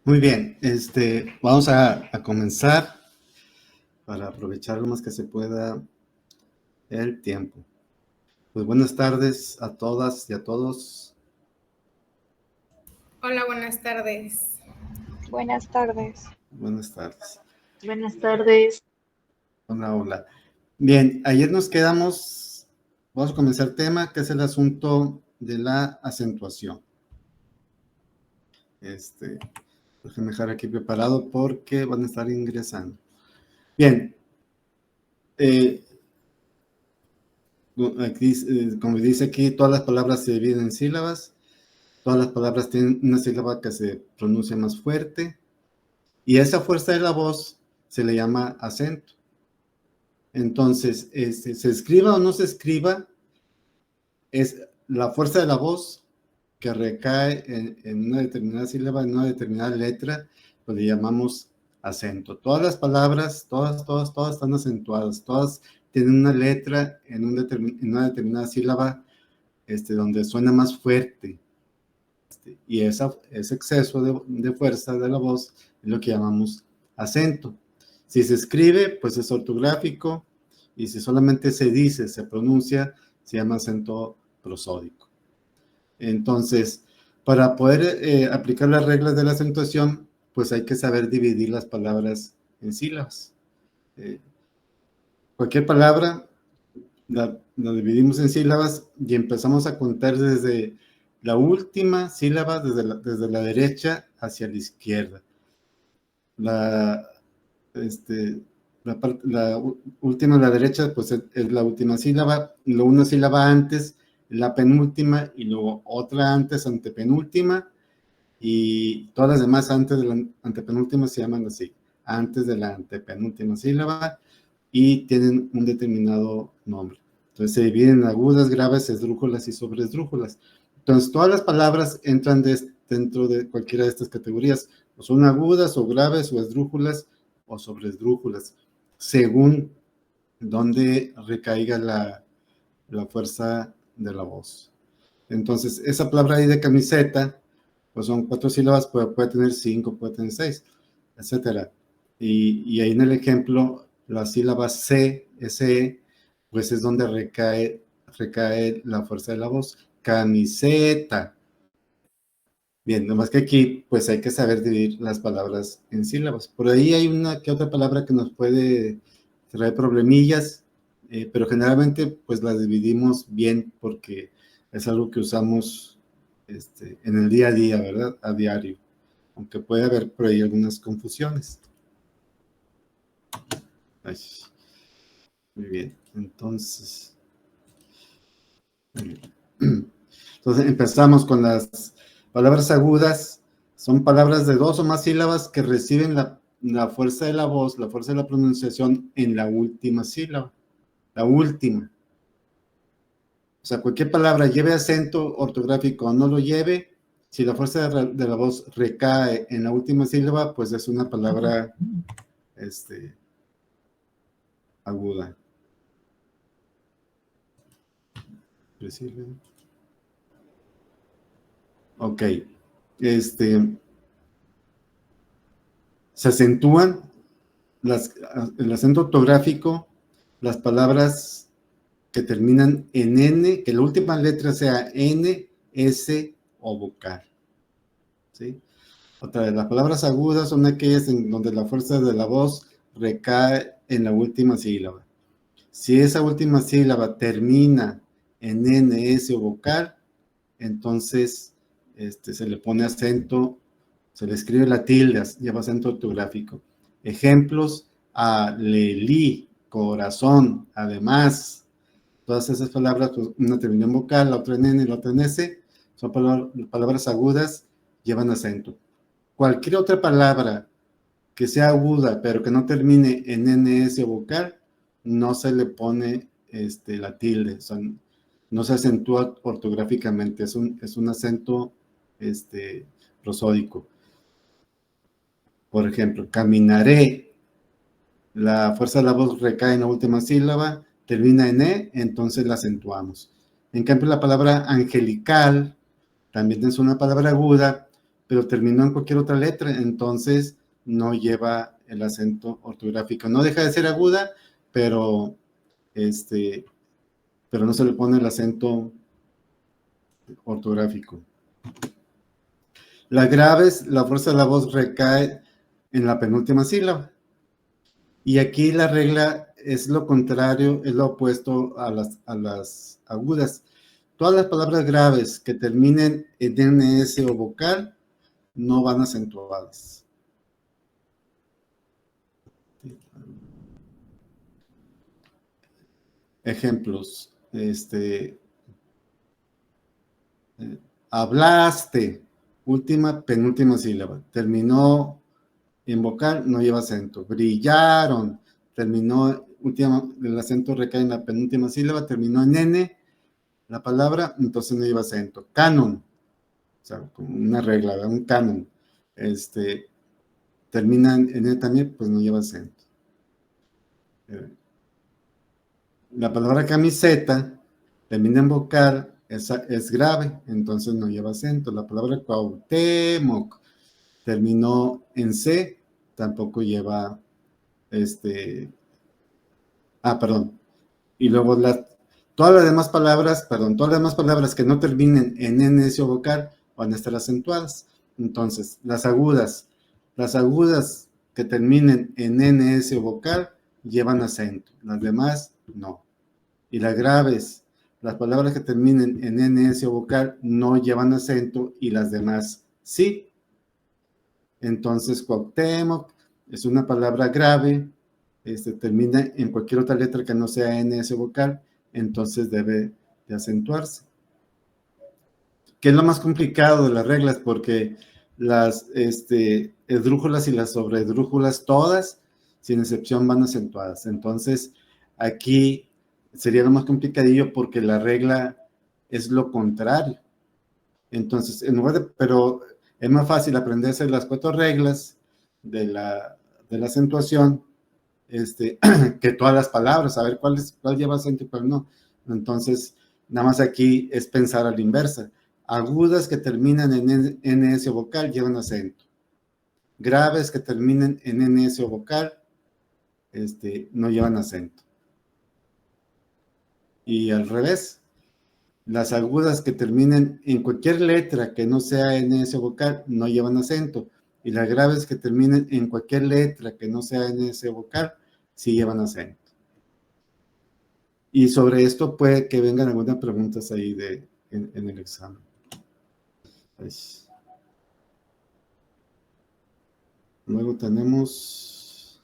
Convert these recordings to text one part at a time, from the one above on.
Muy bien, vamos a comenzar para aprovechar lo más que se pueda el tiempo. Pues buenas tardes a todas y a todos. Hola, buenas tardes. Buenas tardes. Buenas tardes. Buenas tardes. Hola, hola. Bien, ayer nos quedamos, vamos a comenzar el tema, que es el asunto de la acentuación. Déjenme dejar aquí preparado porque van a estar ingresando. Bien, aquí, como dice aquí, todas las palabras se dividen en sílabas. Todas las palabras tienen una sílaba que se pronuncia más fuerte y esa fuerza de la voz se le llama acento. Entonces, se escriba o no se escriba, es la fuerza de la voz que recae en una determinada sílaba, en una determinada letra, pues le llamamos acento. Todas las palabras, todas están acentuadas, todas tienen una letra en una determinada sílaba donde suena más fuerte. Y ese exceso de fuerza de la voz es lo que llamamos acento. Si se escribe, pues es ortográfico, y si solamente se dice, se pronuncia, se llama acento prosódico. Entonces, para poder aplicar las reglas de la acentuación, pues hay que saber dividir las palabras en sílabas. Cualquier palabra la dividimos en sílabas y empezamos a contar desde la última sílaba, desde la derecha hacia la izquierda. La última a la derecha, pues es la última sílaba, y luego una sílaba antes, la penúltima, y luego otra antes, antepenúltima, y todas las demás antes de la antepenúltima se llaman así, antes de la antepenúltima sílaba, y tienen un determinado nombre. Entonces se dividen en agudas, graves, esdrújulas y sobresdrújulas. Entonces todas las palabras entran dentro de cualquiera de estas categorías, o son agudas, o graves, o esdrújulas, o sobresdrújulas, según donde recaiga la fuerza de la voz. Entonces, esa palabra ahí de camiseta, pues son 4 sílabas, puede tener 5, puede tener 6, etcétera. Y ahí en el ejemplo, la sílaba C, SE, pues es donde recae la fuerza de la voz. Camiseta. Bien, nomás que aquí, pues hay que saber dividir las palabras en sílabas. Por ahí hay una que otra palabra que nos puede traer problemillas, pero generalmente, pues las dividimos bien porque es algo que usamos en el día a día, ¿verdad? A diario. Aunque puede haber por ahí algunas confusiones. Ay, muy bien, entonces empezamos con las palabras agudas. Son palabras de 2 o más sílabas que reciben la fuerza de la voz, la fuerza de la pronunciación en la última sílaba. La última. O sea, cualquier palabra lleve acento ortográfico o no lo lleve, si la fuerza de la voz recae en la última sílaba, pues es una palabra aguda. Ok. Se acentúan el acento ortográfico, las palabras que terminan en N, que la última letra sea N, S o vocal. ¿Sí? Otra vez, las palabras agudas son aquellas en donde la fuerza de la voz recae en la última sílaba. Si esa última sílaba termina en N, S o vocal, entonces se le pone acento, se le escribe la tilde, lleva acento ortográfico. Ejemplos: alelí, corazón, además. Todas esas palabras, pues, una termina en vocal, la otra en N, la otra en S, son palabras agudas, llevan acento. Cualquier otra palabra que sea aguda, pero que no termine en N, S o vocal, no se le pone la tilde, no se acentúa ortográficamente, es un acento prosódico. Por ejemplo, caminaré, la fuerza de la voz recae en la última sílaba, termina en E, entonces la acentuamos. En cambio, la palabra angelical también es una palabra aguda, pero terminó en cualquier otra letra, entonces no lleva el acento ortográfico. No deja de ser aguda, pero, pero no se le pone el acento ortográfico. Las graves, la fuerza de la voz recae en la penúltima sílaba. Y aquí la regla es lo contrario, es lo opuesto a las agudas. Todas las palabras graves que terminen en NS o vocal no van acentuadas. Ejemplos. Hablaste, penúltima sílaba. Terminó en vocal, no lleva acento. Brillaron, terminó, el acento recae en la penúltima sílaba, terminó en N, la palabra, entonces no lleva acento. Canon, o sea, como una regla, ¿verdad? Un canon. Termina en N también, pues no lleva acento. La palabra camiseta termina en vocal, es grave, entonces no lleva acento. La palabra Cuauhtémoc terminó en C, tampoco lleva perdón. Y luego todas las demás palabras que no terminen en NS o vocal van a estar acentuadas. Entonces, las agudas que terminen en NS o vocal llevan acento, las demás no. Y las graves, las palabras que terminen en NS o vocal no llevan acento y las demás sí. Entonces, Cuauhtémoc es una palabra grave, termina en cualquier otra letra que no sea NS vocal, entonces debe de acentuarse. ¿Qué es lo más complicado de las reglas? Porque las esdrújulas y las sobreesdrújulas, todas, sin excepción, van acentuadas. Entonces, aquí sería lo más complicadillo porque la regla es lo contrario. Entonces, pero es más fácil aprenderse las 4 reglas de la acentuación que todas las palabras, saber cuál lleva acento y cuál no. Entonces, nada más aquí es pensar a la inversa. Agudas que terminan en NS o vocal llevan acento. Graves que terminen en NS o vocal no llevan acento. Y al revés, las agudas que terminen en cualquier letra que no sea NS o vocal no llevan acento. Y las graves que terminen en cualquier letra que no sea NS o vocal sí llevan acento. Y sobre esto puede que vengan algunas preguntas ahí en el examen. Luego tenemos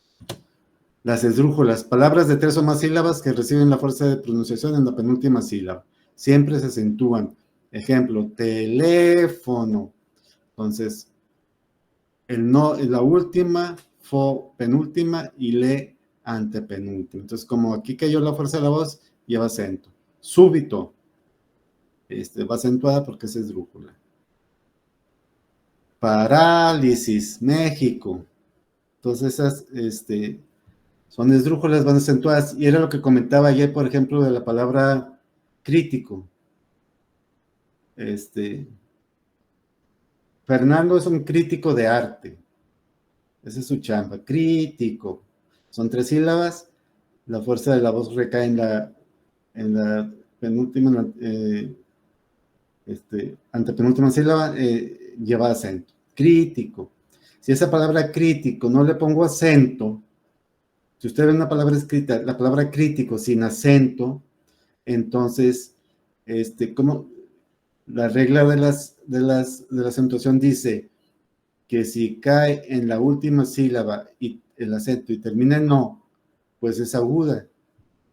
las esdrújulas, palabras de 3 o más sílabas que reciben la fuerza de pronunciación en la penúltima sílaba. Siempre se acentúan. Ejemplo, teléfono. Entonces, el no es la última, penúltima y le antepenúltima. Entonces, como aquí cayó la fuerza de la voz, lleva acento. Súbito. Va acentuada porque es esdrújula. Parálisis, México. Entonces esas son esdrújulas, van acentuadas. Y era lo que comentaba ayer, por ejemplo, de la palabra crítico. Fernando es un crítico de arte. Esa es su chamba. Crítico. Son 3 sílabas. La fuerza de la voz recae en la penúltima, antepenúltima sílaba, lleva acento. Crítico. Si esa palabra crítico no le pongo acento, si usted ve una palabra escrita, la palabra crítico sin acento, entonces, como la regla de la acentuación dice que si cae en la última sílaba y el acento y termina en no, pues es aguda.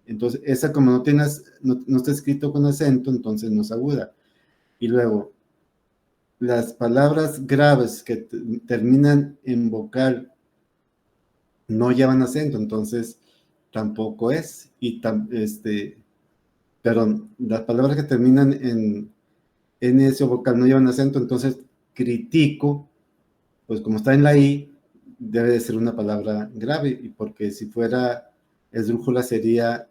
Entonces, esa como no está escrito con acento, entonces no es aguda. Y luego, las palabras graves que terminan en vocal no llevan acento, entonces tampoco es. Perdón, las palabras que terminan en NS o vocal no llevan acento, entonces critico, pues como está en la I, debe de ser una palabra grave, y porque si fuera esdrújula sería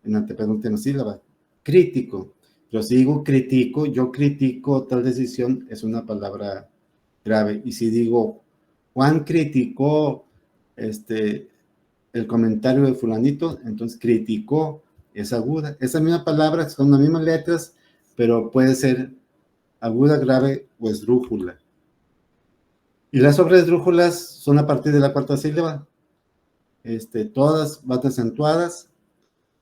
en antepenúltima sílaba. Crítico. Pero si digo critico, yo critico tal decisión, es una palabra grave. Y si digo, Juan criticó el comentario de fulanito, entonces criticó, es aguda. Esa misma palabra, son las mismas letras, pero puede ser aguda, grave o esdrújula. Y las sobreesdrújulas son a partir de la cuarta sílaba. Todas van acentuadas,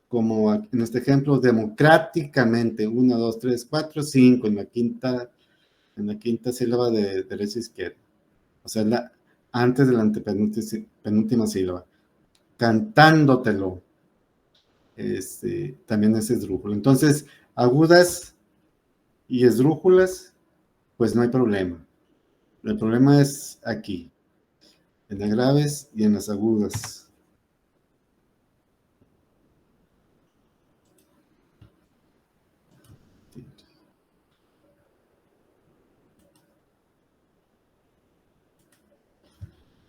como en este ejemplo, democráticamente, 1, 2, 3, 4, 5, en la quinta sílaba de derecha a izquierda. O sea, antes de la antepenúltima sílaba. Cantándotelo. También es esdrújula. Entonces, agudas y esdrújulas, pues no hay problema. El problema es aquí, en las graves y en las agudas.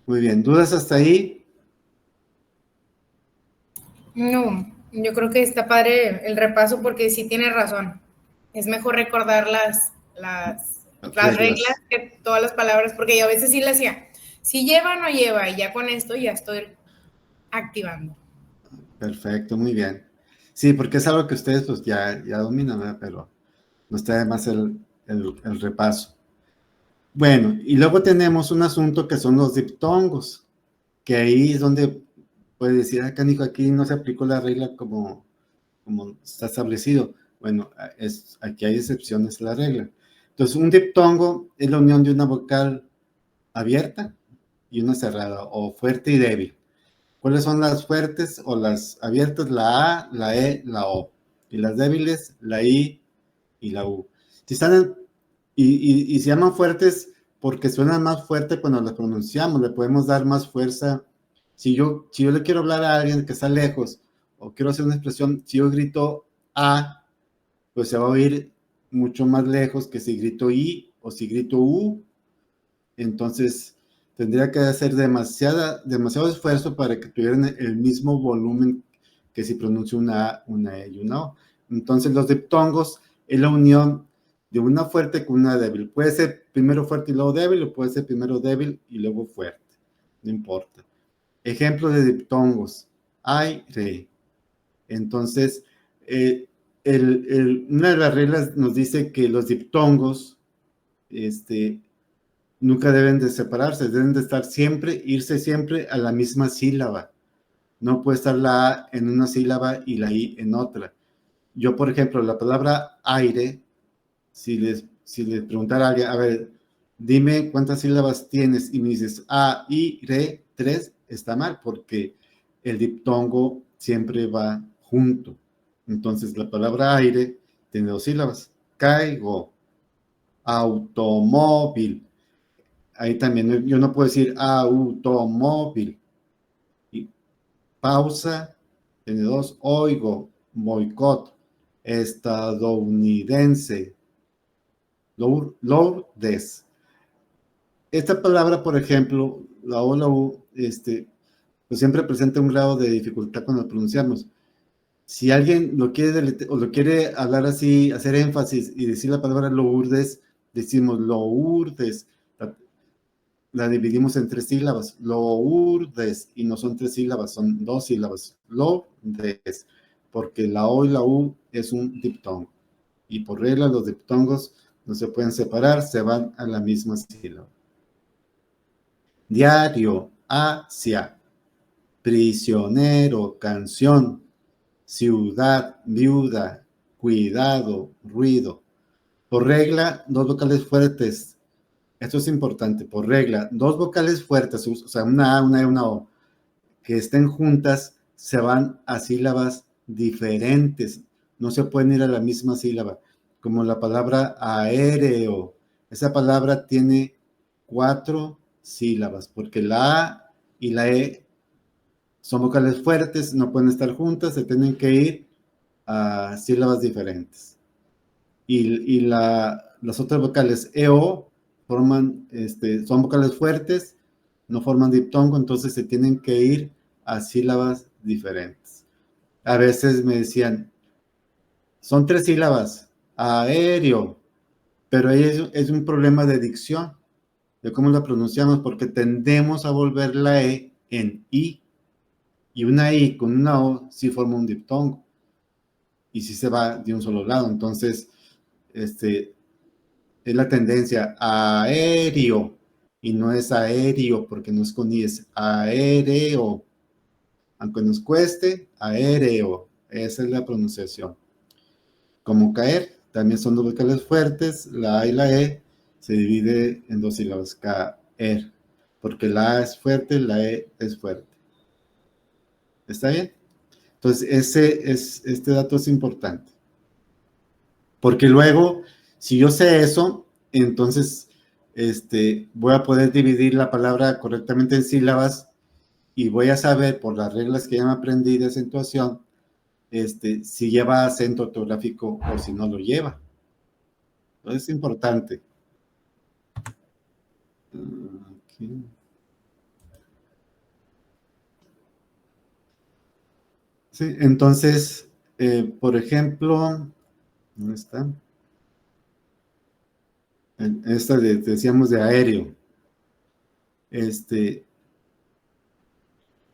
Muy bien, ¿dudas hasta ahí? No, yo creo que está padre el repaso porque sí tiene razón. Es mejor recordar las reglas que todas las palabras, porque yo a veces sí le hacía, si lleva o no lleva, y ya con esto ya estoy activando. Perfecto, muy bien. Sí, porque es algo que ustedes pues ya dominan, ¿verdad? Pero no está de más el repaso. Bueno, y luego tenemos un asunto que son los diptongos, que ahí es donde puede decir, canijo, aquí no se aplicó la regla como está establecido. Bueno, aquí hay excepciones a la regla. Entonces, un diptongo es la unión de una vocal abierta y una cerrada, o fuerte y débil. ¿Cuáles son las fuertes o las abiertas? La A, la E, la O. Y las débiles, la I y la U. Si están y se llaman fuertes porque suenan más fuerte cuando las pronunciamos, le podemos dar más fuerza. Si yo le quiero hablar a alguien que está lejos o quiero hacer una expresión, si yo grito A, pues se va a oír mucho más lejos que si grito I o si grito U. Entonces, tendría que hacer demasiado esfuerzo para que tuvieran el mismo volumen que si pronuncio una A, una E y una O. Entonces, los diptongos es la unión de una fuerte con una débil. Puede ser primero fuerte y luego débil, o puede ser primero débil y luego fuerte. No importa. Ejemplo de diptongos. Aire. Entonces, una de las reglas nos dice que los diptongos, nunca deben de separarse, deben de estar siempre, irse siempre a la misma sílaba. No puede estar la A en una sílaba y la I en otra. Yo, por ejemplo, la palabra aire, si les preguntara a alguien, a ver, dime cuántas sílabas tienes, y me dices A, I, re, 3, está mal, porque el diptongo siempre va junto. Entonces, la palabra aire tiene 2 sílabas. Caigo, automóvil. Ahí también yo no puedo decir automóvil. Y pausa, tiene 2, oigo, boicot, estadounidense, Lourdes. Esta palabra, por ejemplo, la O, la U, pues siempre presenta un grado de dificultad cuando lo pronunciamos. Si alguien lo quiere hablar así, hacer énfasis y decir la palabra Lourdes, decimos Lourdes. La dividimos en 3 sílabas, Lourdes, y no son 3 sílabas, son 2 sílabas, Lourdes, porque la O y la U es un diptongo, y por regla los diptongos no se pueden separar, se van a la misma sílaba. Diario, hacia, prisionero, canción, ciudad, viuda, cuidado, ruido. Por regla, 2 vocales fuertes. Esto es importante, por regla, 2 vocales fuertes, o sea, una A, una E, una O, que estén juntas, se van a sílabas diferentes, no se pueden ir a la misma sílaba, como la palabra aéreo. Esa palabra tiene 4 sílabas, porque la A y la E son vocales fuertes, no pueden estar juntas, se tienen que ir a sílabas diferentes. Y las otras vocales EO son vocales fuertes, no forman diptongo, entonces se tienen que ir a sílabas diferentes. A veces me decían, son 3 sílabas, aéreo, pero ahí es un problema de dicción, de cómo la pronunciamos, porque tendemos a volver la E en I, y una I con una O sí forma un diptongo, y sí se va de un solo lado. Entonces, es la tendencia aéreo, y no es aéreo, porque no es con I, es aéreo. Aunque nos cueste, aéreo. Esa es la pronunciación. Como caer, también son dos vocales fuertes, la A y la E se divide en dos sílabas, caer, porque la A es fuerte, la E es fuerte. ¿Está bien? Entonces, este dato es importante. Porque luego, si yo sé eso, entonces voy a poder dividir la palabra correctamente en sílabas y voy a saber, por las reglas que ya me aprendí de acentuación, si lleva acento ortográfico o si no lo lleva. Entonces es importante. Aquí. Sí, entonces, por ejemplo, ¿dónde está? Esta decíamos de aéreo.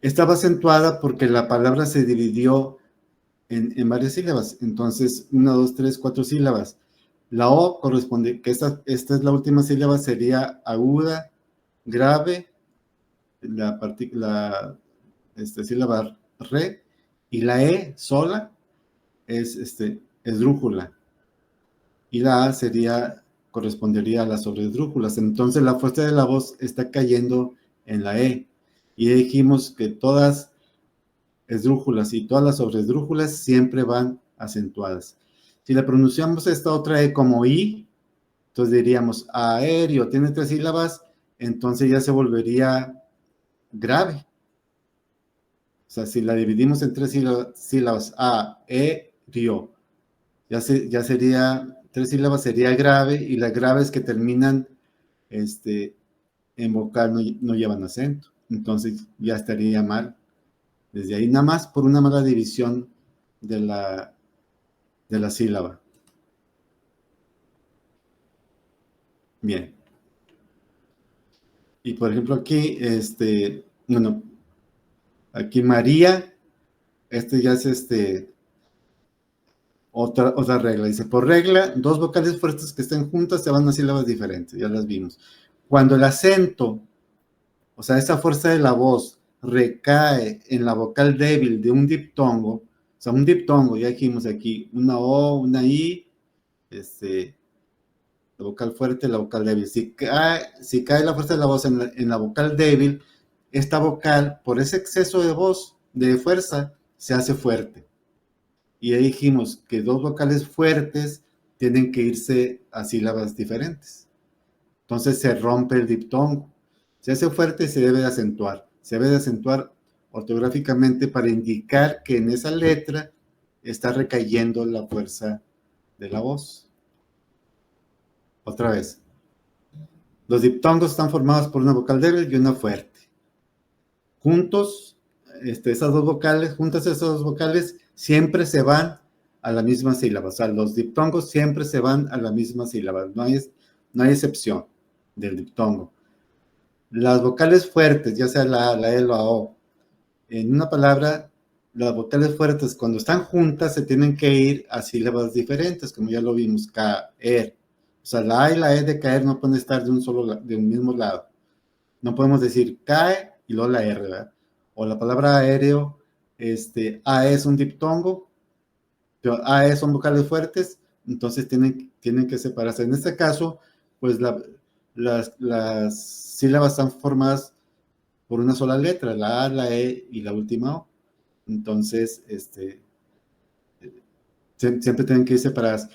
Estaba acentuada porque la palabra se dividió en varias sílabas. Entonces, 1, 2, 3, 4 sílabas. La O corresponde, que esta es la última sílaba, sería aguda, grave, la sílaba re, y la E sola es esdrújula, y la A correspondería a las sobresdrújulas. Entonces la fuerza de la voz está cayendo en la E, y dijimos que todas esdrújulas y todas las sobresdrújulas siempre van acentuadas. Si le pronunciamos esta otra E como I, entonces diríamos aéreo, tiene 3 sílabas, entonces ya se volvería grave. O sea, si la dividimos en 3 sílabas, aéreo, ya sería, 3 sílabas sería grave, y las graves que terminan en vocal no llevan acento. Entonces ya estaría mal. Desde ahí, nada más por una mala división de la sílaba. Bien. Y por ejemplo aquí, bueno, aquí María, ya es otra regla. Dice, por regla, dos vocales fuertes que estén juntas se van a sílabas diferentes, ya las vimos. Cuando el acento, o sea, esa fuerza de la voz recae en la vocal débil de un diptongo, o sea, un diptongo, ya dijimos aquí, una O, una I, la vocal fuerte, la vocal débil. Si cae la fuerza de la voz en la vocal débil, esta vocal, por ese exceso de voz, de fuerza, se hace fuerte. Y ahí dijimos que dos vocales fuertes tienen que irse a sílabas diferentes. Entonces se rompe el diptongo. Se hace fuerte y se debe de acentuar. Se debe de acentuar ortográficamente para indicar que en esa letra está recayendo la fuerza de la voz. Otra vez. Los diptongos están formados por una vocal débil y una fuerte. Juntos, esas dos vocales siempre se van a la misma sílaba. O sea, los diptongos siempre se van a la misma sílaba. No hay excepción del diptongo. Las vocales fuertes, ya sea la A, la E, la O, en una palabra, las vocales fuertes cuando están juntas se tienen que ir a sílabas diferentes, como ya lo vimos, caer. O sea, la A y la E de caer no pueden estar de un mismo lado. No podemos decir cae y luego la R, ¿verdad? O la palabra aéreo, A es un diptongo, pero AE son vocales fuertes, entonces tienen que separarse. En este caso, pues las sílabas están formadas por una sola letra, la A, la E y la última O. Entonces, siempre tienen que ir separadas.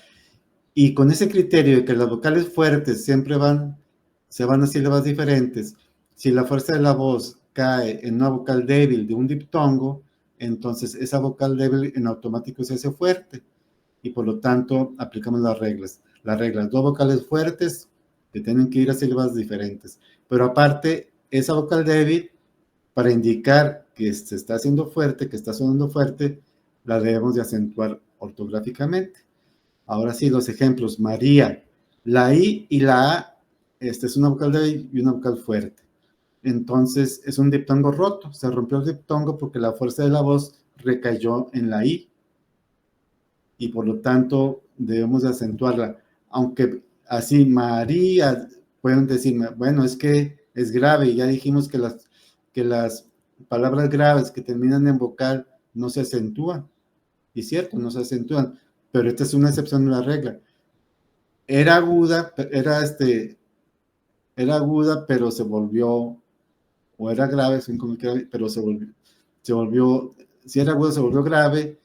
Y con ese criterio de que las vocales fuertes siempre se van a sílabas diferentes, si la fuerza de la voz cae en una vocal débil de un diptongo, entonces esa vocal débil en automático se hace fuerte, y por lo tanto aplicamos las reglas. Las reglas, dos vocales fuertes que tienen que ir a sílabas diferentes. Pero aparte, esa vocal débil, para indicar que se está haciendo fuerte, que está sonando fuerte, la debemos de acentuar ortográficamente. Ahora sí, los ejemplos. María, la I y la A es una vocal débil y una vocal fuerte. Entonces es un diptongo roto, se rompió el diptongo porque la fuerza de la voz recayó en la I y por lo tanto debemos de acentuarla. Aunque así María, pueden decirme, bueno, es que es grave, y ya dijimos que las palabras graves que terminan en vocal no se acentúan, y cierto, no se acentúan, pero esta es una excepción de la regla. Era aguda, pero se volvió, o era grave, pero se volvió, si era aguda se volvió grave,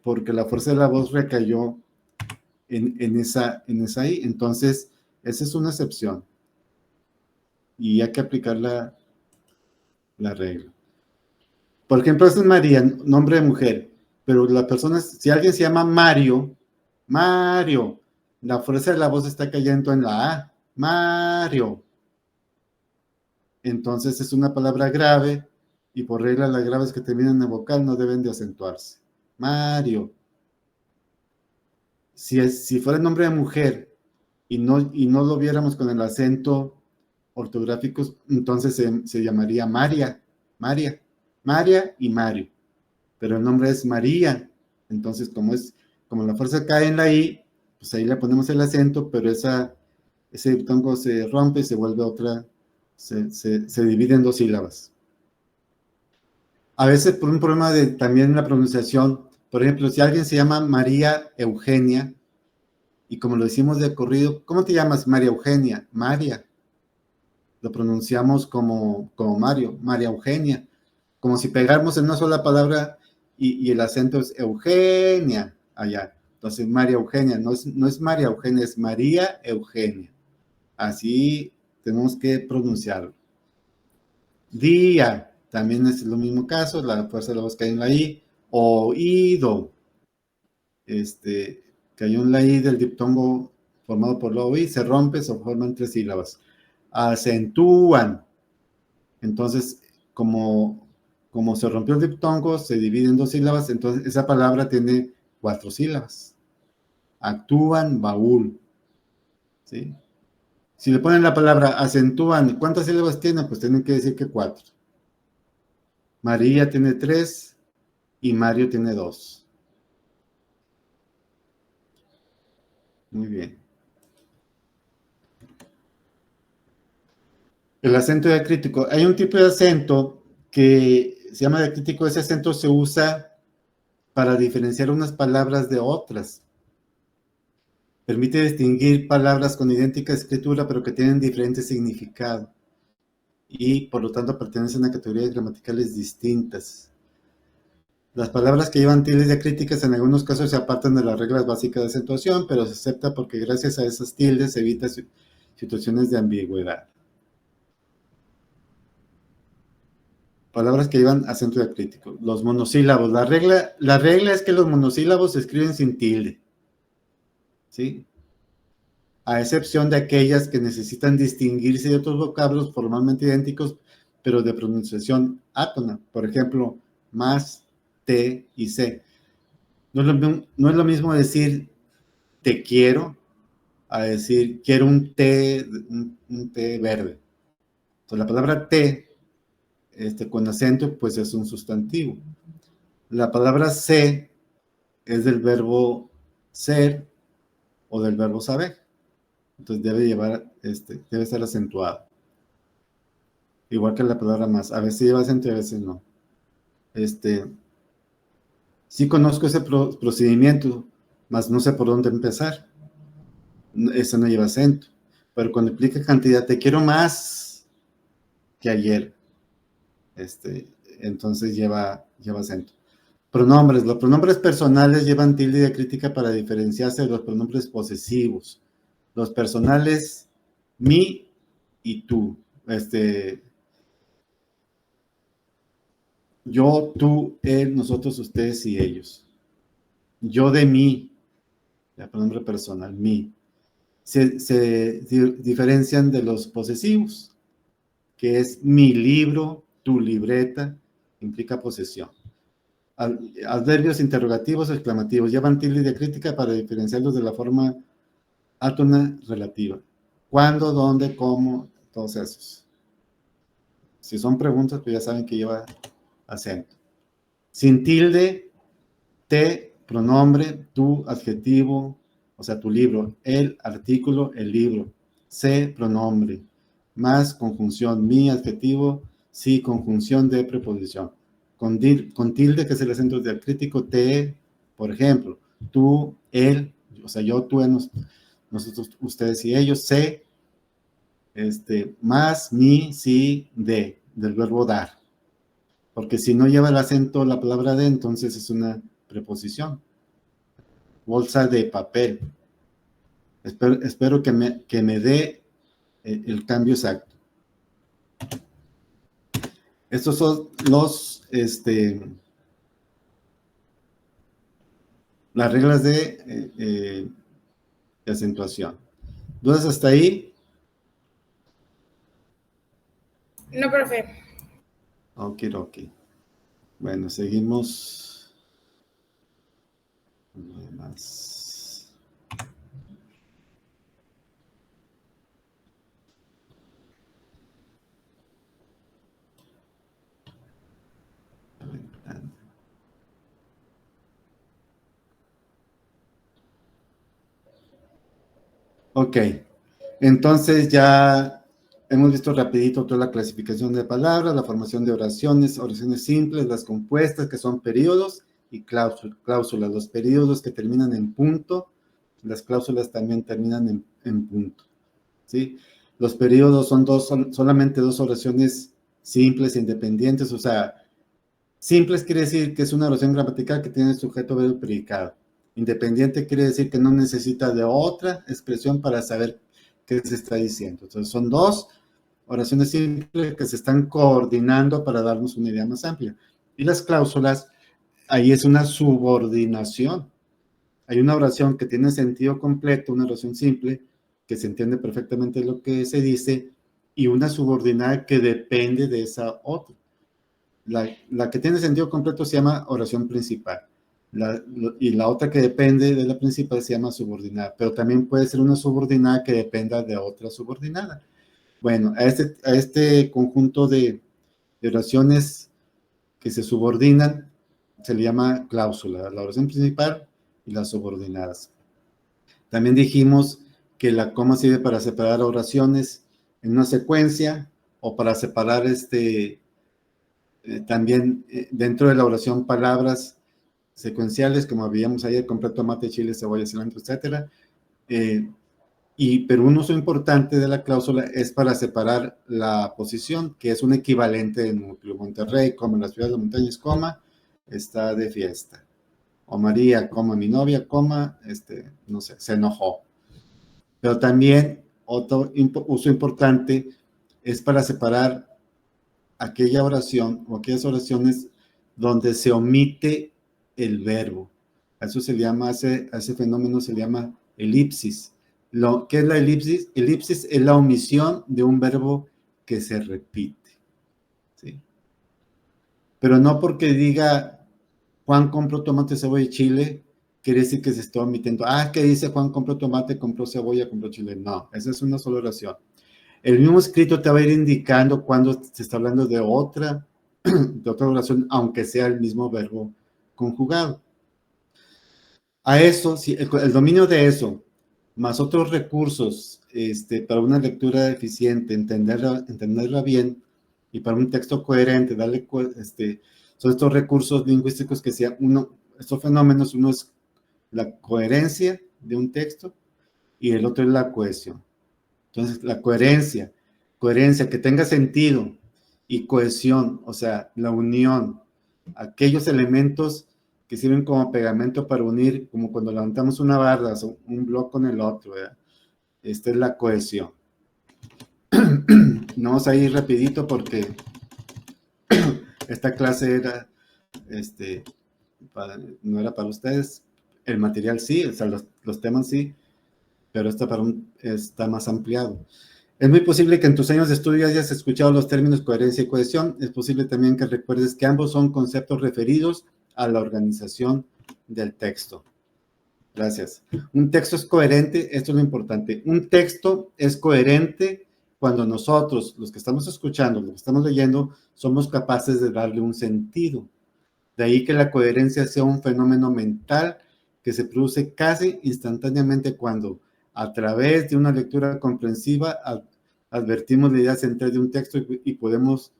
porque la fuerza de la voz recayó en esa I. Entonces, esa es una excepción. Y hay que aplicar la regla. Por ejemplo, esta es María, nombre de mujer. Pero la persona, si alguien se llama Mario, la fuerza de la voz está cayendo en la A. Mario. Entonces es una palabra grave y por regla las graves que terminan en vocal no deben de acentuarse. Mario. Si fuera el nombre de mujer y no lo viéramos con el acento ortográfico, entonces se llamaría María y Mario. Pero el nombre es María. Entonces, como la fuerza cae en la I, pues ahí le ponemos el acento, pero ese diptongo se rompe y se vuelve otra, se divide en 2 sílabas. A veces por un problema también en la pronunciación, por ejemplo, si alguien se llama María Eugenia, y como lo decimos de corrido, ¿cómo te llamas? María Eugenia. María. Lo pronunciamos como Mario, María Eugenia. Como si pegáramos en una sola palabra y el acento es Eugenia allá. Entonces, María Eugenia, no es María Eugenia, es María Eugenia. Así tenemos que pronunciarlo. Día, también es lo mismo caso, la fuerza de la voz cae en la I. Oído, cayó en la I del diptongo formado por la OI, se rompe, se forman 3 sílabas. Acentúan, entonces, como se rompió el diptongo, se divide en 2 sílabas, entonces esa palabra tiene 4 sílabas. Actúan, baúl. ¿Sí? Si le ponen la palabra acentúan, ¿cuántas sílabas tiene? Pues tienen que decir que 4. María tiene 3 y Mario tiene 2. Muy bien. El acento diacrítico. Hay un tipo de acento que se llama diacrítico. Ese acento se usa para diferenciar unas palabras de otras. Permite distinguir palabras con idéntica escritura, pero que tienen diferente significado. Y, por lo tanto, pertenecen a categorías gramaticales distintas. Las palabras que llevan tildes diacríticas en algunos casos se apartan de las reglas básicas de acentuación, pero se acepta porque gracias a esas tildes se evita situaciones de ambigüedad. Palabras que llevan acento diacrítico. Los monosílabos. La regla es que los monosílabos se escriben sin tilde. ¿Sí? A excepción de aquellas que necesitan distinguirse de otros vocablos formalmente idénticos, pero de pronunciación átona. Por ejemplo, más, te y se. No es lo mismo decir te quiero a decir quiero un té verde. Entonces, la palabra te con acento, pues es un sustantivo. La palabra sé es del verbo ser o del verbo saber. Entonces debe ser acentuado. Igual que la palabra más. A veces lleva acento y a veces no. Sí conozco ese procedimiento, mas no sé por dónde empezar. Ese no lleva acento. Pero cuando implica cantidad, te quiero más que ayer. Entonces lleva acento. Pronombres. Los pronombres personales llevan tilde diacrítica para diferenciarse de los pronombres posesivos. Los personales, mi y tú. Yo, tú, él, nosotros, ustedes y ellos. Yo de mí, el pronombre personal, mi. Se diferencian de los posesivos, que es mi libro, tu libreta, implica posesión. Adverbios interrogativos o exclamativos llevan tilde diacrítica para diferenciarlos de la forma átona relativa. ¿Cuándo, dónde, cómo? Todos esos. Si son preguntas, pues ya saben que lleva acento. Sin tilde, te, pronombre, tu, adjetivo, o sea, tu libro, el, artículo, el libro, se, pronombre, más, conjunción, mi, adjetivo, sí, conjunción de preposición. Con tilde, que es el acento diacrítico, te, por ejemplo, tú, él, o sea, yo, tú, nosotros, ustedes y ellos, se, más, mi, sí, del verbo dar. Porque si no lleva el acento la palabra de, entonces es una preposición. Bolsa de papel. Espero que me dé el cambio exacto. Estos son las reglas de acentuación. ¿Dudas hasta ahí? No, profe. Ok. Bueno, seguimos. Más. Ok, entonces ya hemos visto rapidito toda la clasificación de palabras, la formación de oraciones, oraciones simples, las compuestas, que son periodos, y cláusulas. Los periodos que terminan en punto, las cláusulas también terminan en punto, ¿sí? Los periodos son solamente dos oraciones simples, independientes, o sea, simples quiere decir que es una oración gramatical que tiene sujeto, verbo y predicado. Independiente quiere decir que no necesita de otra expresión para saber qué se está diciendo. Entonces son dos oraciones simples que se están coordinando para darnos una idea más amplia. Y las cláusulas, ahí es una subordinación. Hay una oración que tiene sentido completo, una oración simple, que se entiende perfectamente lo que se dice, y una subordinada que depende de esa otra. La que tiene sentido completo se llama oración principal. Y la otra que depende de la principal se llama subordinada, pero también puede ser una subordinada que dependa de otra subordinada. Bueno, a este conjunto de oraciones que se subordinan se le llama cláusula, la oración principal y las subordinadas. También dijimos que la coma sirve para separar oraciones en una secuencia o para separar también dentro de la oración palabras secuenciales, como veíamos ayer, completo, tomate, chile, cebolla, cilantro, etc. Pero un uso importante de la cláusula es para separar la posición, que es un equivalente de núcleo. Monterrey, como la ciudad de las montañas, coma, está de fiesta. O María, coma, mi novia, coma, no sé, se enojó. Pero también otro uso importante es para separar aquella oración o aquellas oraciones donde se omite el verbo. A eso se llama, a ese fenómeno se llama elipsis. ¿Qué es la elipsis? Elipsis es la omisión de un verbo que se repite, ¿sí? Pero no porque diga Juan compró tomate, cebolla y chile, quiere decir que se está omitiendo. ¿Qué dice Juan compró tomate, compró cebolla, compró chile? No, esa es una sola oración. El mismo escrito te va a ir indicando cuando se está hablando de otra oración, aunque sea el mismo verbo conjugado. A eso, si el dominio de eso, más otros recursos para una lectura eficiente, entenderla bien, y para un texto coherente, son estos recursos lingüísticos que estos fenómenos, uno es la coherencia de un texto y el otro es la cohesión. Entonces, la coherencia, que tenga sentido, y cohesión, o sea, la unión, aquellos elementos que sirven como pegamento para unir, como cuando levantamos una barra, un bloque con el otro, ¿verdad? Esta es la cohesión. Vamos a ir rapidito porque esta clase era, no era para ustedes, el material sí, o sea, los temas sí, pero está más ampliado. Es muy posible que en tus años de estudio hayas escuchado los términos coherencia y cohesión. Es posible también que recuerdes que ambos son conceptos referidos a la organización del texto. Gracias. Un texto es coherente, esto es lo importante. Un texto es coherente cuando nosotros, los que estamos escuchando, los que estamos leyendo, somos capaces de darle un sentido. De ahí que la coherencia sea un fenómeno mental que se produce casi instantáneamente cuando, a través de una lectura comprensiva, advertimos la idea central de un texto y podemos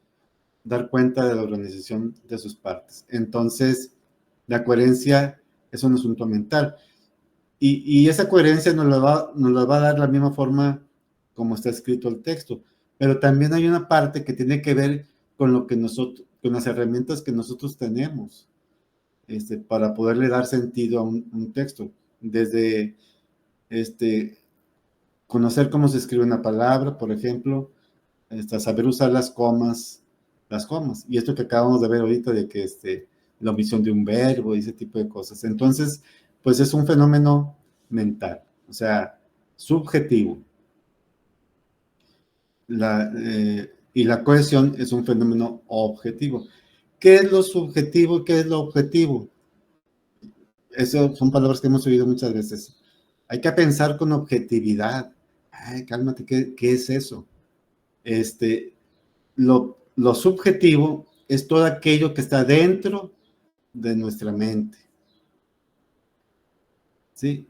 dar cuenta de la organización de sus partes. Entonces, la coherencia es un asunto mental. Y esa coherencia nos la va a dar la misma forma como está escrito el texto. Pero también hay una parte que tiene que ver con lo que nosotros, con las herramientas que nosotros tenemos para poderle dar sentido a un texto. Desde conocer cómo se escribe una palabra, por ejemplo, saber usar las comas. Y esto que acabamos de ver ahorita de que la omisión de un verbo y ese tipo de cosas. Entonces, pues es un fenómeno mental, o sea, subjetivo. Y la cohesión es un fenómeno objetivo. ¿Qué es lo subjetivo y qué es lo objetivo? Eso son palabras que hemos oído muchas veces. Hay que pensar con objetividad. Ay, cálmate, ¿qué es eso? Lo subjetivo es todo aquello que está dentro de nuestra mente. ¿Sí?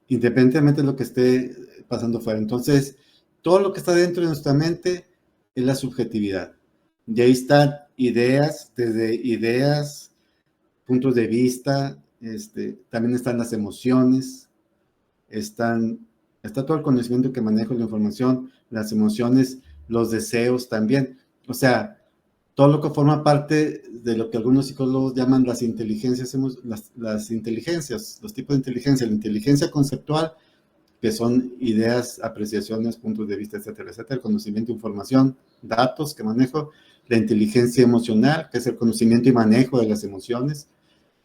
Independientemente de lo que esté pasando fuera. Entonces, todo lo que está dentro de nuestra mente es la subjetividad. Y ahí están ideas, desde ideas, puntos de vista, también están las emociones, está todo el conocimiento que manejo, la información, las emociones, los deseos también. O sea, todo lo que forma parte de lo que algunos psicólogos llaman las inteligencias, las inteligencias, los tipos de inteligencia, la inteligencia conceptual, que son ideas, apreciaciones, puntos de vista, etcétera, etcétera, el conocimiento, información, datos que manejo, la inteligencia emocional, que es el conocimiento y manejo de las emociones,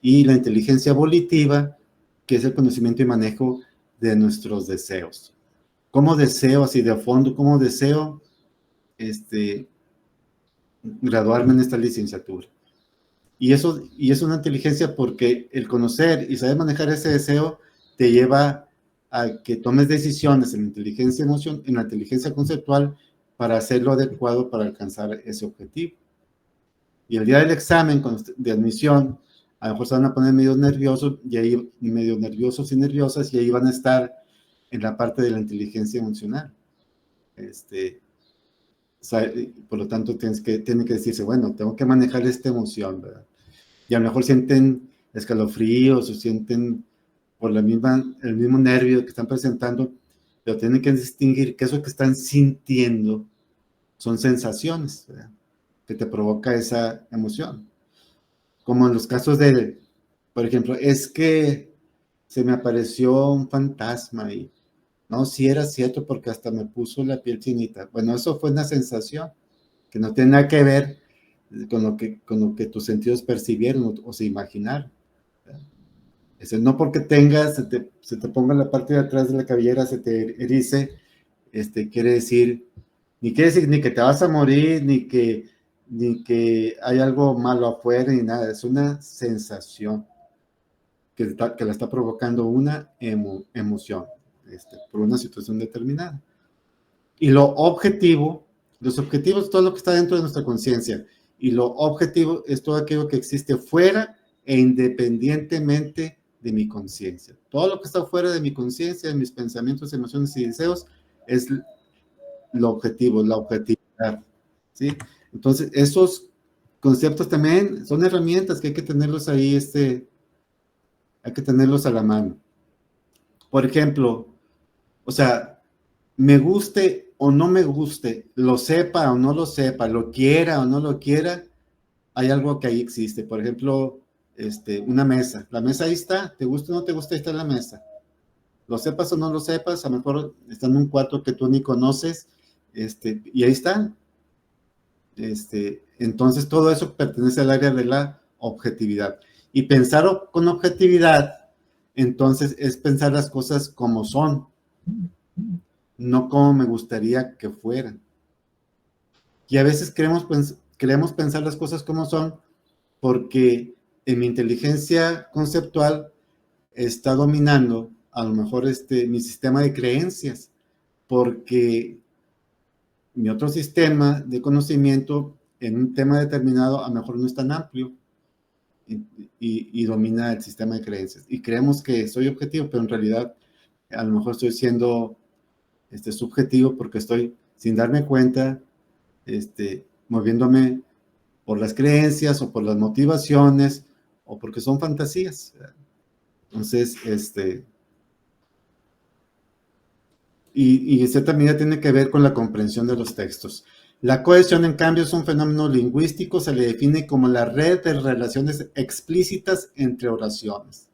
y la inteligencia volitiva, que es el conocimiento y manejo de nuestros deseos. ¿Cómo deseo, así de fondo, cómo deseo graduarme en esta licenciatura? Y es una inteligencia porque el conocer y saber manejar ese deseo te lleva a que tomes decisiones en la inteligencia conceptual para hacerlo adecuado para alcanzar ese objetivo. Y el día del examen de admisión, a lo mejor se van a poner medio nerviosos y nerviosas, y ahí van a estar en la parte de la inteligencia emocional. Por lo tanto, tienen que decirse, bueno, tengo que manejar esta emoción, ¿verdad? Y a lo mejor sienten escalofríos o sienten por el mismo nervio que están presentando, pero tienen que distinguir que eso que están sintiendo son sensaciones, ¿verdad?, que te provoca esa emoción. Como en los casos por ejemplo, es que se me apareció un fantasma y no, sí era cierto porque hasta me puso la piel chinita. Bueno, eso fue una sensación que no tiene nada que ver con lo que tus sentidos percibieron o se imaginaron. No porque se te ponga la parte de atrás de la cabellera, se te erice, quiere decir ni que te vas a morir, ni que hay algo malo afuera, ni nada. Es una sensación que la está provocando una emoción, por una situación determinada. Y los objetivos, todo lo que está dentro de nuestra conciencia, y lo objetivo es todo aquello que existe fuera e independientemente de mi conciencia. Todo lo que está fuera de mi conciencia, de mis pensamientos, emociones y deseos, es lo objetivo, la objetividad, ¿sí? Entonces, esos conceptos también son herramientas que hay que tenerlos ahí, hay que tenerlos a la mano. Por ejemplo, o sea, me guste o no me guste, lo sepa o no lo sepa, lo quiera o no lo quiera, hay algo que ahí existe. Por ejemplo, una mesa. La mesa ahí está, te gusta o no te gusta, ahí está la mesa. Lo sepas o no lo sepas, a lo mejor está en un cuarto que tú ni conoces, y ahí está. Entonces todo eso pertenece al área de la objetividad. Y pensar con objetividad, entonces, es pensar las cosas como son, no como me gustaría que fueran. Y a veces queremos pensar las cosas como son porque en mi inteligencia conceptual está dominando a lo mejor mi sistema de creencias, porque mi otro sistema de conocimiento en un tema determinado a lo mejor no es tan amplio y domina el sistema de creencias. Y creemos que soy objetivo, pero en realidad a lo mejor estoy siendo subjetivo porque estoy, sin darme cuenta, moviéndome por las creencias o por las motivaciones o porque son fantasías. Entonces, y cierta medida tiene que ver con la comprensión de los textos. La cohesión, en cambio, es un fenómeno lingüístico, se le define como la red de relaciones explícitas entre oraciones.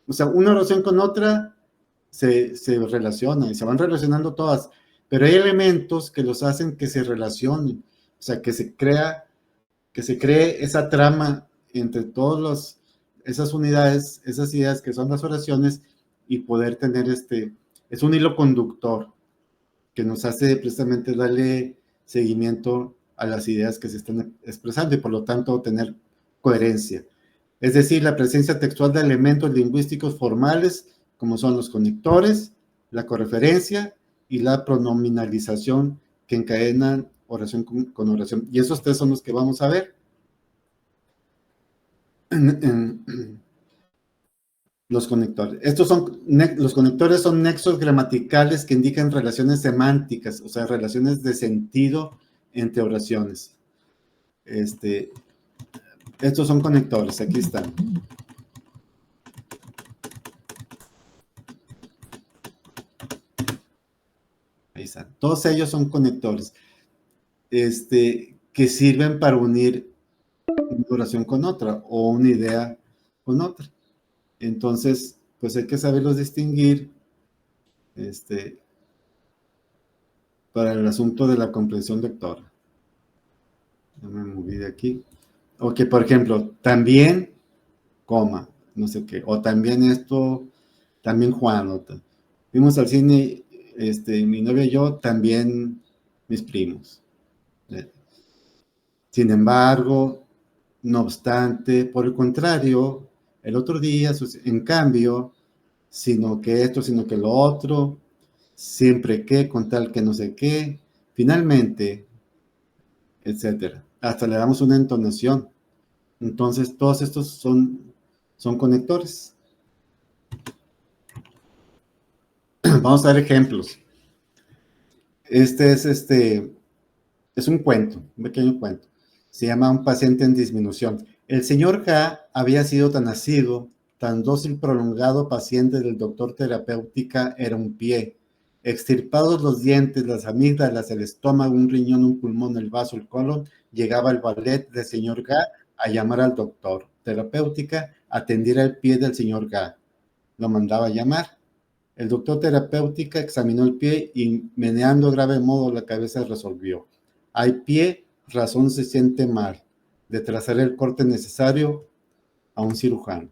O sea, una oración con otra se relaciona y se van relacionando todas, pero hay elementos que los hacen que se relacionen, o sea, que se cree esa trama entre todas esas unidades, esas ideas que son las oraciones y poder tener es un hilo conductor que nos hace precisamente darle seguimiento a las ideas que se están expresando y por lo tanto tener coherencia. Es decir, la presencia textual de elementos lingüísticos formales como son los conectores, la correferencia y la pronominalización que encadenan oración con oración. Y esos tres son los que vamos a ver. Los conectores. Los conectores son nexos gramaticales que indican relaciones semánticas, o sea, relaciones de sentido entre oraciones. Estos son conectores, aquí están. Ahí están. Todos ellos son conectores que sirven para unir una oración con otra o una idea con otra. Entonces, pues hay que saberlos distinguir para el asunto de la comprensión lectora. Ya me moví de aquí. O que, por ejemplo, también, coma, no sé qué, o también esto, también Juan, fuimos al cine, mi novia y yo, también mis primos. Sin embargo, no obstante, por el contrario, el otro día, en cambio, sino que esto, sino que lo otro, siempre que, con tal que no sé qué, finalmente, etcétera. Hasta le damos una entonación. Entonces, todos estos son conectores. Vamos a dar ejemplos. Es un cuento, un pequeño cuento. Se llama Un paciente en disminución. El señor K había sido tan asiduo, tan dócil, prolongado paciente del doctor terapéutica era un pie. Extirpados los dientes, las amígdalas, el estómago, un riñón, un pulmón, el vaso, el colon, llegaba el ballet del señor K a llamar al doctor terapéutica, atendiera el pie del señor K. Lo mandaba a llamar. El doctor terapéutica examinó el pie y, meneando grave modo la cabeza, resolvió. Hay pie, razón se siente mal, de trazar el corte necesario a un cirujano.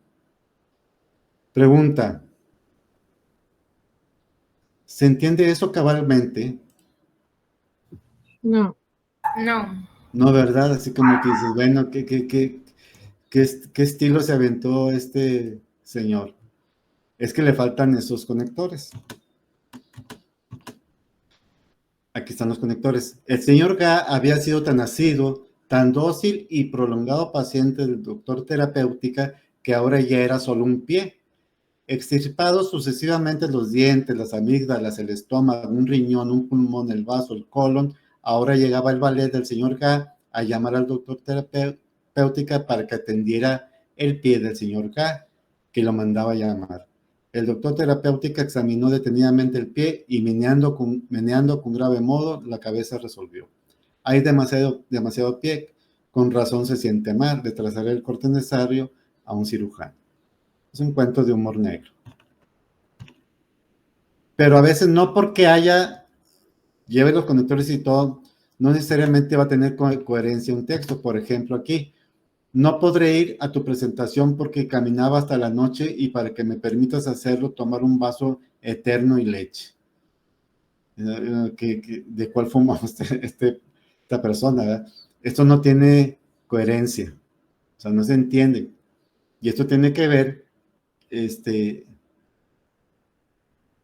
Pregunta. ¿Se entiende eso cabalmente? No. No. No, ¿verdad? Así como que dices, bueno, ¿qué estilo se aventó este señor? Es que le faltan esos conectores. Aquí están los conectores. El señor K había sido tan asiduo, tan dócil y prolongado paciente del doctor terapéutica que ahora ya era solo un pie. Extirpados sucesivamente los dientes, las amígdalas, el estómago, un riñón, un pulmón, el vaso, el colon, ahora llegaba el ballet del señor K a llamar al doctor terapéutica para que atendiera el pie del señor K, que lo mandaba a llamar. El doctor terapéutica examinó detenidamente el pie y meneando con grave modo, la cabeza resolvió. Hay demasiado pie, con razón se siente mal, de trazar el corte necesario a un cirujano. Es un cuento de humor negro. Pero a veces no porque lleve los conectores y todo, no necesariamente va a tener coherencia un texto. Por ejemplo, aquí, no podré ir a tu presentación porque caminaba hasta la noche y para que me permitas hacerlo, tomar un vaso eterno y leche. ¿De cuál fuma esta persona? ¿verdad? Esto no tiene coherencia, o sea, no se entiende. Y esto tiene que ver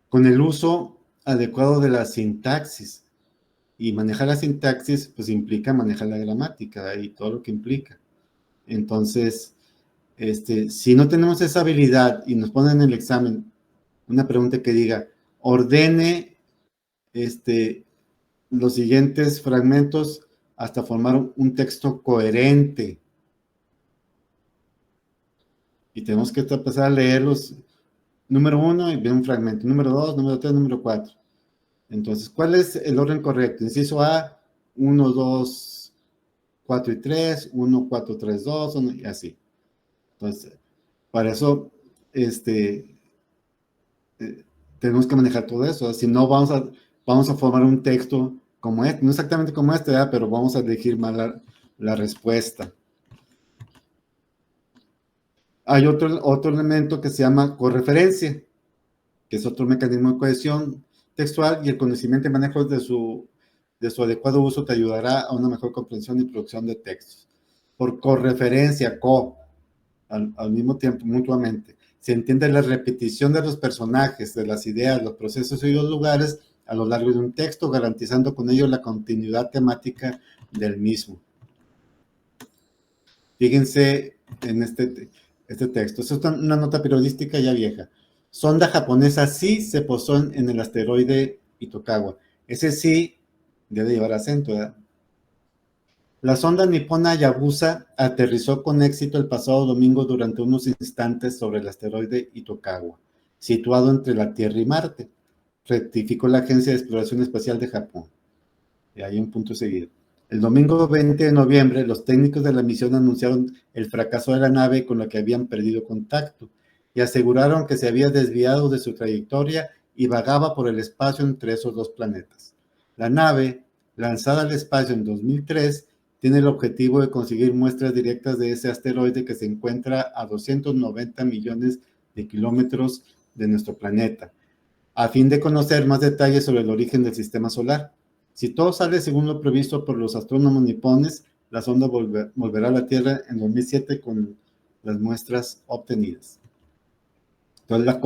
con el uso adecuado de la sintaxis. Y manejar la sintaxis, pues implica manejar la gramática y todo lo que implica. Entonces, si no tenemos esa habilidad y nos ponen en el examen una pregunta que diga, ordene los siguientes fragmentos hasta formar un texto coherente. Y tenemos que empezar a leerlos, número 1, y ver un fragmento, número 2, número 3, número 4. Entonces, ¿cuál es el orden correcto? Inciso A, 1, 2, 4 y 3, 1, 4, 3, 2, 1, y así. Entonces, para eso, tenemos que manejar todo eso. Si no, vamos a formar un texto como este, no exactamente como este, ¿verdad? Pero vamos a elegir mal la respuesta. Hay otro elemento que se llama correferencia, que es otro mecanismo de cohesión textual, y el conocimiento y manejo de su adecuado uso te ayudará a una mejor comprensión y producción de textos. Por correferencia, al mismo tiempo, mutuamente, se entiende la repetición de los personajes, de las ideas, los procesos y los lugares a lo largo de un texto, garantizando con ello la continuidad temática del mismo. Fíjense en este texto. Esto es una nota periodística ya vieja. Sonda japonesa sí se posó en el asteroide Itokawa. Ese sí debe llevar acento, ¿verdad? La sonda nipona Hayabusa aterrizó con éxito el pasado domingo durante unos instantes sobre el asteroide Itokawa, situado entre la Tierra y Marte, rectificó la Agencia de Exploración Espacial de Japón. Y hay un punto seguido. El domingo 20 de noviembre, los técnicos de la misión anunciaron el fracaso de la nave con la que habían perdido contacto y aseguraron que se había desviado de su trayectoria y vagaba por el espacio entre esos dos planetas. La nave, lanzada al espacio en 2003, tiene el objetivo de conseguir muestras directas de ese asteroide que se encuentra a 290 millones de kilómetros de nuestro planeta, a fin de conocer más detalles sobre el origen del sistema solar. Si todo sale según lo previsto por los astrónomos nipones, la sonda volverá a la Tierra en 2007 con las muestras obtenidas. Entonces, la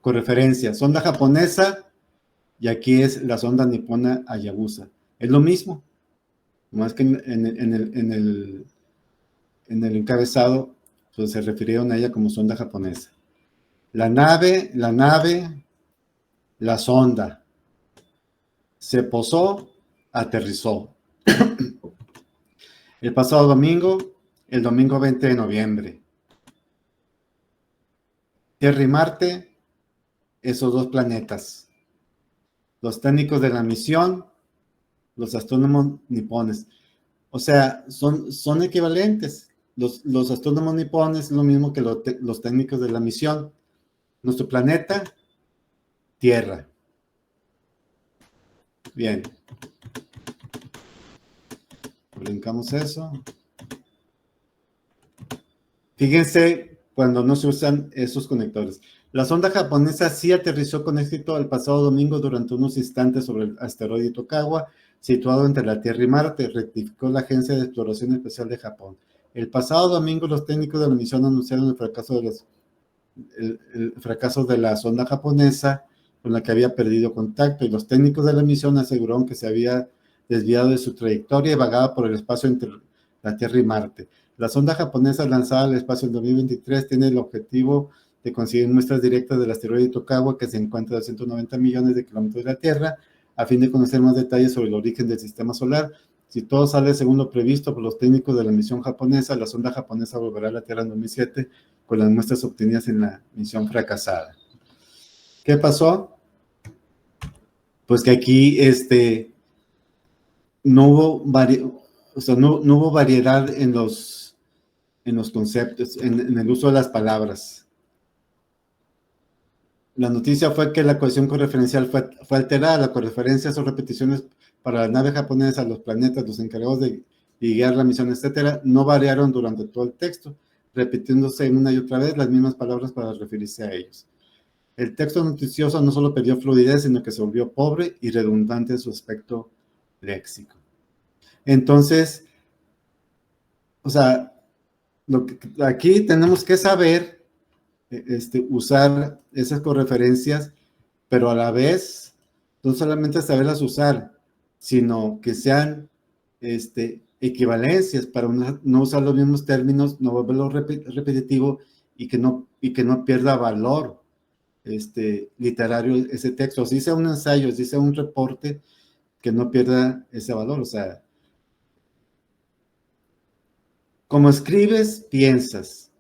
correferencia, sonda japonesa, y aquí es la sonda nipona Hayabusa. Es lo mismo, más que en el encabezado, pues se refirieron a ella como sonda japonesa. La nave, la sonda. Se posó, aterrizó. El pasado domingo, el domingo 20 de noviembre. Tierra y Marte, esos dos planetas. Los técnicos de la misión, los astrónomos nipones. O sea, son equivalentes. Los astrónomos nipones es lo mismo que los técnicos de la misión. Nuestro planeta, Tierra. Bien. Brincamos eso. Fíjense cuando no se usan esos conectores. La sonda japonesa sí aterrizó con éxito el pasado domingo durante unos instantes sobre el asteroide Itokawa, situado entre la Tierra y Marte, rectificó la Agencia de Exploración Espacial de Japón. El pasado domingo los técnicos de la misión anunciaron el fracaso de la sonda japonesa con la que había perdido contacto, y los técnicos de la misión aseguraron que se había desviado de su trayectoria y vagaba por el espacio entre la Tierra y Marte. La sonda japonesa lanzada al espacio en 2023 tiene el objetivo de conseguir muestras directas del asteroide Itokawa, que se encuentra a 190 millones de kilómetros de la Tierra, a fin de conocer más detalles sobre el origen del sistema solar. Si todo sale según lo previsto por los técnicos de la misión japonesa, la sonda japonesa volverá a la Tierra en 2007 con las muestras obtenidas en la misión fracasada. ¿Qué pasó? Pues que aquí no hubo variedad en los conceptos, en el uso de las palabras. La noticia fue que la cohesión correferencial fue alterada. La correferencia son repeticiones para la nave japonesa, los planetas, los encargados de guiar la misión, etcétera, no variaron durante todo el texto, repitiéndose una y otra vez las mismas palabras para referirse a ellos. El texto noticioso no solo perdió fluidez, sino que se volvió pobre y redundante en su aspecto léxico. Entonces, o sea, Aquí tenemos que saber usar esas correferencias, pero a la vez no solamente saberlas usar, sino que sean equivalencias para no usar los mismos términos, no volverlo repetitivo y que no pierda valor literario ese texto. Si sea un ensayo, si sea un reporte, que no pierda ese valor. O sea, como escribes, piensas.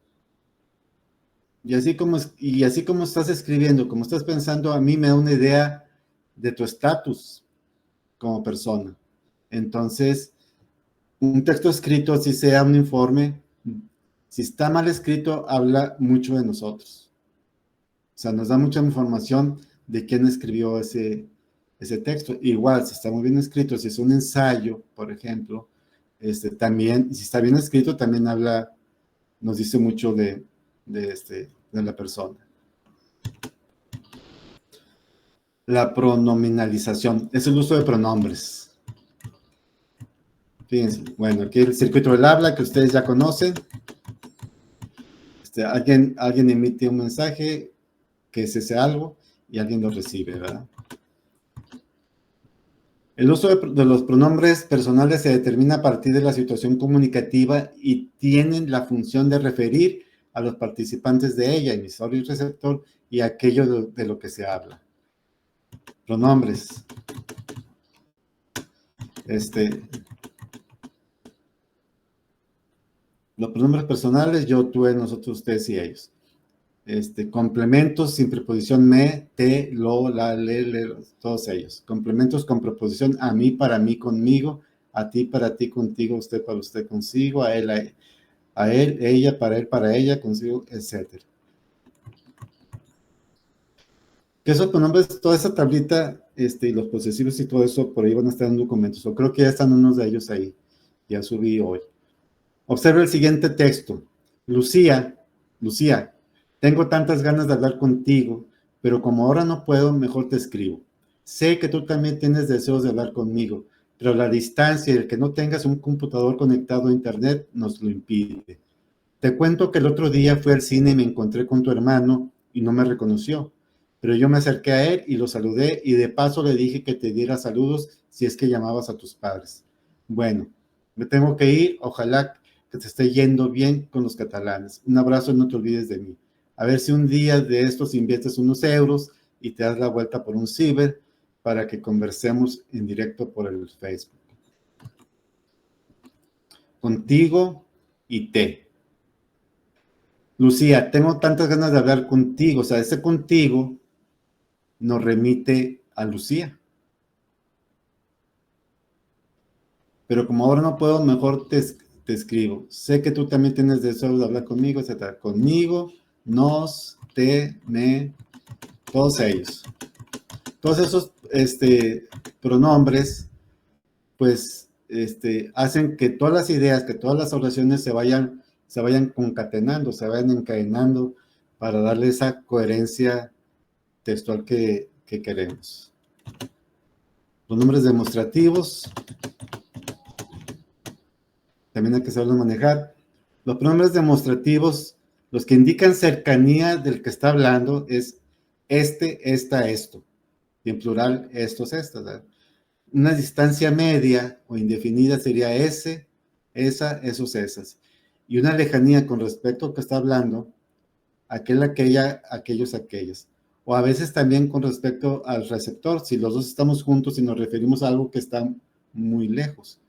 Y así como estás escribiendo, como estás pensando, a mí me da una idea de tu estatus como persona. Entonces, un texto escrito, así sea un informe, si está mal escrito, habla mucho de nosotros. O sea, nos da mucha información de quién escribió ese texto. Igual, si está muy bien escrito, si es un ensayo, por ejemplo, también, si está bien escrito, también nos dice mucho de la persona. La pronominalización es el uso de pronombres. Fíjense, bueno, aquí el circuito del habla que ustedes ya conocen. Alguien emite un mensaje que es ese algo y alguien lo recibe, ¿verdad? El uso de los pronombres personales se determina a partir de la situación comunicativa y tienen la función de referir a los participantes de ella, emisor y receptor, y aquello de lo que se habla. Pronombres. Los pronombres personales, yo, tú, él, nosotros, ustedes y ellos. Complementos sin preposición me, te, lo, la, le, todos ellos. Complementos con preposición a mí, para mí, conmigo, a ti, para ti, contigo, usted, para usted, consigo, a él, ella, para él, para ella, consigo, etc. Que esos pronombres, toda esa tablita, y los posesivos y todo eso, por ahí van a estar en documentos, o creo que ya están unos de ellos ahí, ya subí hoy. Observa el siguiente texto. Lucía, tengo tantas ganas de hablar contigo, pero como ahora no puedo, mejor te escribo. Sé que tú también tienes deseos de hablar conmigo, pero la distancia y el que no tengas un computador conectado a internet nos lo impide. Te cuento que el otro día fui al cine y me encontré con tu hermano y no me reconoció, pero yo me acerqué a él y lo saludé y de paso le dije que te diera saludos si es que llamabas a tus padres. Bueno, me tengo que ir, ojalá que te esté yendo bien con los catalanes. Un abrazo y no te olvides de mí. A ver si un día de estos inviertes unos euros y te das la vuelta por un ciber para que conversemos en directo por el Facebook. Contigo y te. Lucía, tengo tantas ganas de hablar contigo. O sea, ese contigo nos remite a Lucía. Pero como ahora no puedo, mejor te escribo. Sé que tú también tienes deseo de hablar conmigo, etc. Conmigo, nos, te, me, todos ellos. Todos esos pronombres, pues, hacen que todas las ideas, que todas las oraciones se vayan concatenando, se vayan encadenando para darle esa coherencia textual que queremos. Los nombres demostrativos también hay que saberlos manejar. Los pronombres demostrativos, los que indican cercanía del que está hablando, es esta, esto. Y en plural, estos, estas. ¿Verdad? Una distancia media o indefinida sería ese, esa, esos, esas. Y una lejanía con respecto al que está hablando, aquel, aquella, aquellos, aquellas. O a veces también con respecto al receptor, si los dos estamos juntos y nos referimos a algo que está muy lejos.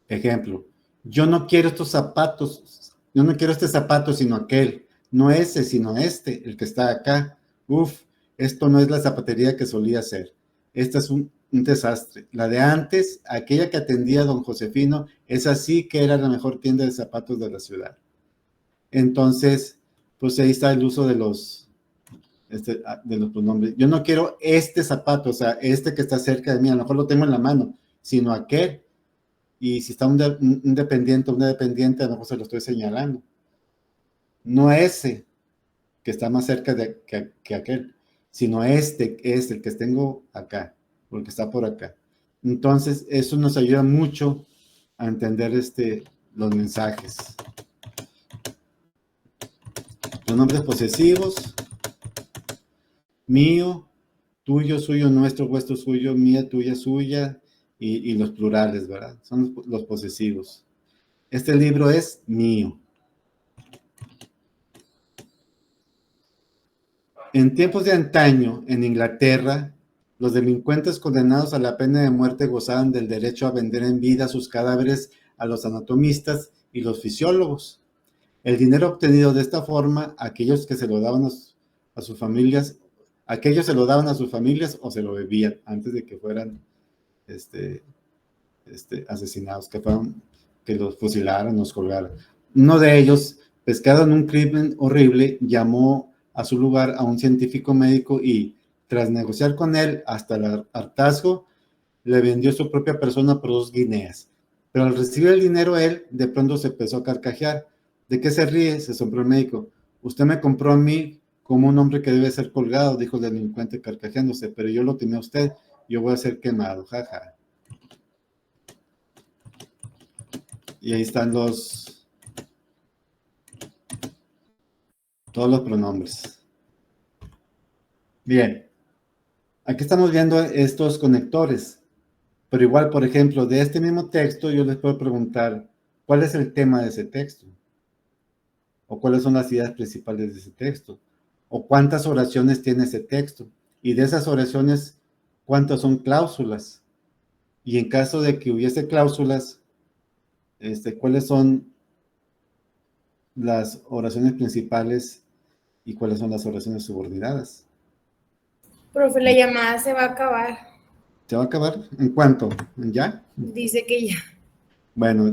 Ejemplo, yo no quiero estos zapatos, yo no quiero este zapato, sino aquel. No ese, sino el que está acá. Uf, esto no es la zapatería que solía ser. Esta es un desastre. La de antes, aquella que atendía a don Josefino, esa sí que era la mejor tienda de zapatos de la ciudad. Entonces, pues ahí está el uso de los pronombres. Yo no quiero este zapato, o sea, este que está cerca de mí, a lo mejor lo tengo en la mano, sino aquel. Y si está un dependiente o una dependiente, a lo mejor se lo estoy señalando. No ese que está más cerca que aquel, sino es el que tengo acá, porque está por acá. Entonces, eso nos ayuda mucho a entender los mensajes. Pronombres posesivos, mío, tuyo, suyo, nuestro, vuestro, suyo, mía, tuya, suya, y los plurales, ¿verdad? Son los posesivos. Este libro es mío. En tiempos de antaño, en Inglaterra, los delincuentes condenados a la pena de muerte gozaban del derecho a vender en vida sus cadáveres a los anatomistas y los fisiólogos. El dinero obtenido de esta forma, aquellos se lo daban a sus familias o se lo bebían antes de que fueran asesinados, que los fusilaran, los colgaran. Uno de ellos, pescado en un crimen horrible, llamó a su lugar a un científico médico y, tras negociar con él hasta el hartazgo, le vendió su propia persona por 2 guineas. Pero al recibir el dinero, él de pronto se empezó a carcajear. ¿De qué se ríe?, se asombró el médico. Usted me compró a mí como un hombre que debe ser colgado, dijo el delincuente carcajeándose, pero yo lo timé a usted, yo voy a ser quemado, jaja. Y ahí están todos los pronombres. Bien, aquí estamos viendo estos conectores, pero igual, por ejemplo, de este mismo texto yo les puedo preguntar, ¿cuál es el tema de ese texto? ¿O cuáles son las ideas principales de ese texto? ¿O cuántas oraciones tiene ese texto? Y de esas oraciones, ¿cuántas son cláusulas? Y en caso de que hubiese cláusulas, ¿cuáles son las oraciones principales y cuáles son las oraciones subordinadas? Profe, la llamada se va a acabar. ¿Se va a acabar? ¿En cuánto? ¿Ya? Dice que ya. Bueno,